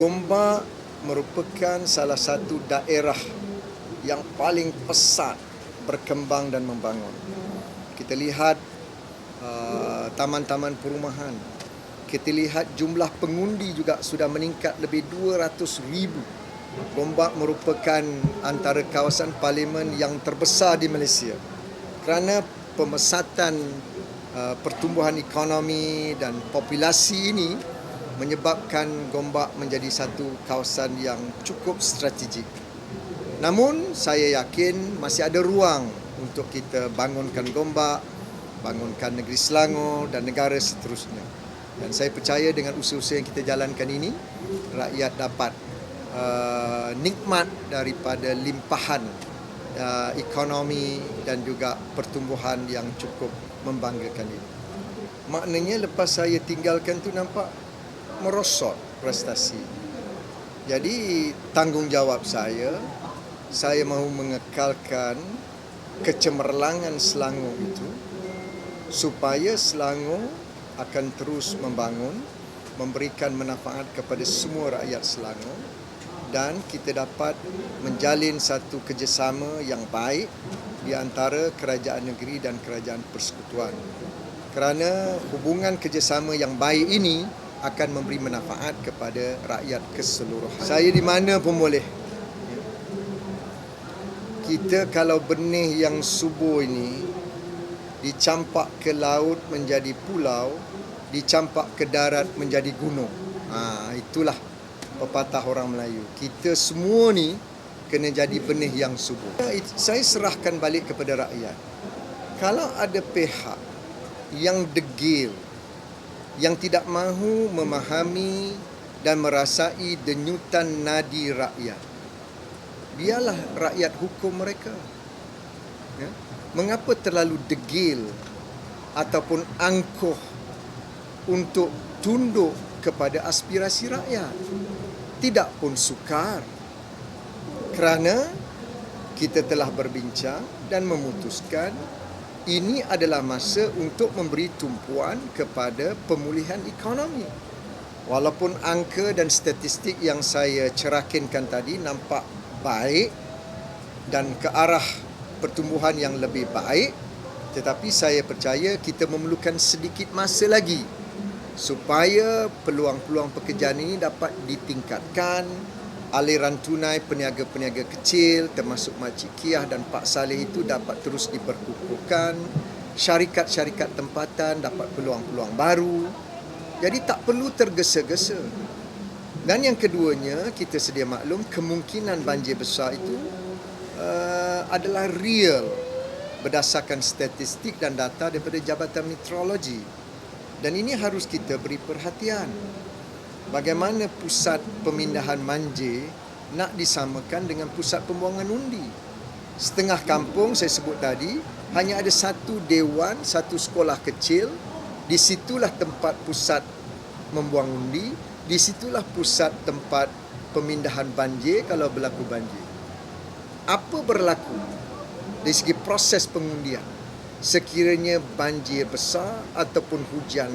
Gombak merupakan salah satu daerah yang paling pesat berkembang dan membangun. Kita lihat taman-taman perumahan. Kita lihat jumlah pengundi juga sudah meningkat lebih 200,000. Gombak merupakan antara kawasan parlimen yang terbesar di Malaysia kerana pemesatan pertumbuhan ekonomi dan populasi ini menyebabkan Gombak menjadi satu kawasan yang cukup strategik. Namun saya yakin masih ada ruang untuk kita bangunkan Gombak, bangunkan negeri Selangor dan negara seterusnya. Dan saya percaya dengan usaha-usaha yang kita jalankan ini, rakyat dapat nikmat daripada limpahan ekonomi dan juga pertumbuhan yang cukup membanggakan ini. Maknanya lepas saya tinggalkan tu nampak merosot prestasi. Jadi tanggungjawab saya mahu mengekalkan kecemerlangan Selangor itu supaya Selangor akan terus membangun, memberikan manfaat kepada semua rakyat Selangor dan kita dapat menjalin satu kerjasama yang baik di antara kerajaan negeri dan kerajaan persekutuan. Kerana hubungan kerjasama yang baik ini akan memberi manfaat kepada rakyat keseluruhan. Saya di mana pun boleh. Kita kalau benih yang subur ini dicampak ke laut menjadi pulau, dicampak ke darat menjadi gunung. Itulah pepatah orang Melayu. Kita semua ni kena jadi benih yang subur. Saya serahkan balik kepada rakyat. Kalau ada pihak yang degil, yang tidak mahu memahami dan merasai denyutan nadi rakyat, biarlah rakyat hukum mereka. Mengapa terlalu degil ataupun angkuh untuk tunduk kepada aspirasi rakyat? Tidak pun sukar, kerana kita telah berbincang dan memutuskan ini adalah masa untuk memberi tumpuan kepada pemulihan ekonomi. Walaupun angka dan statistik yang saya cerahkan tadi nampak baik dan ke arah pertumbuhan yang lebih baik, tetapi saya percaya kita memerlukan sedikit masa lagi supaya peluang-peluang pekerjaan ini dapat ditingkatkan, aliran tunai peniaga-peniaga kecil termasuk Makcik Kiah dan Pak Saleh itu dapat terus diperkukuhkan, syarikat-syarikat tempatan dapat peluang-peluang baru. Jadi tak perlu tergesa-gesa. Dan yang keduanya, kita sedia maklum kemungkinan banjir besar itu adalah real berdasarkan statistik dan data daripada Jabatan Meteorologi. Dan ini harus kita beri perhatian. Bagaimana pusat pemindahan banjir nak disamakan dengan pusat pembuangan undi. Setengah kampung saya sebut tadi, hanya ada satu dewan, satu sekolah kecil. Di situlah tempat pusat membuang undi, di situlah pusat tempat pemindahan banjir kalau berlaku banjir. Apa berlaku dari segi proses pengundian? Sekiranya banjir besar ataupun hujan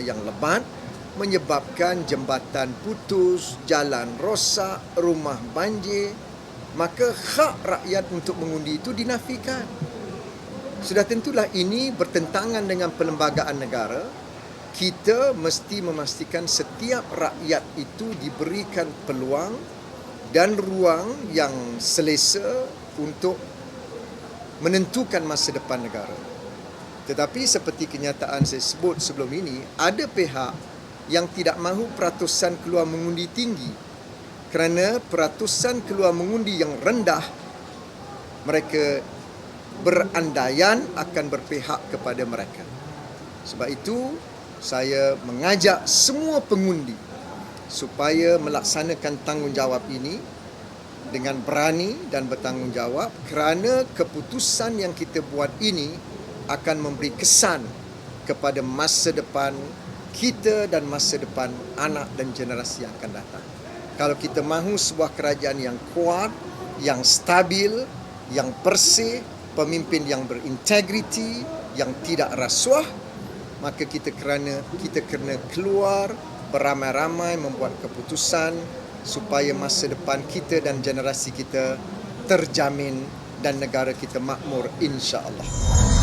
yang lebat menyebabkan jembatan putus, jalan rosak, rumah banjir, maka hak rakyat untuk mengundi itu dinafikan. Sudah tentulah ini bertentangan dengan perlembagaan negara. Kita mesti memastikan setiap rakyat itu diberikan peluang dan ruang yang selesa untuk menentukan masa depan negara. Tetapi seperti kenyataan saya sebut sebelum ini, ada pihak yang tidak mahu peratusan keluar mengundi tinggi kerana peratusan keluar mengundi yang rendah, mereka berandaian akan berpihak kepada mereka. Sebab itu saya mengajak semua pengundi supaya melaksanakan tanggungjawab ini dengan berani dan bertanggungjawab, kerana keputusan yang kita buat ini akan memberi kesan kepada masa depan kita dan masa depan anak dan generasi yang akan datang. Kalau kita mahu sebuah kerajaan yang kuat, yang stabil, yang bersih, pemimpin yang berintegriti, yang tidak rasuah, maka kita kena keluar beramai-ramai membuat keputusan supaya masa depan kita dan generasi kita terjamin dan negara kita makmur, insya-Allah.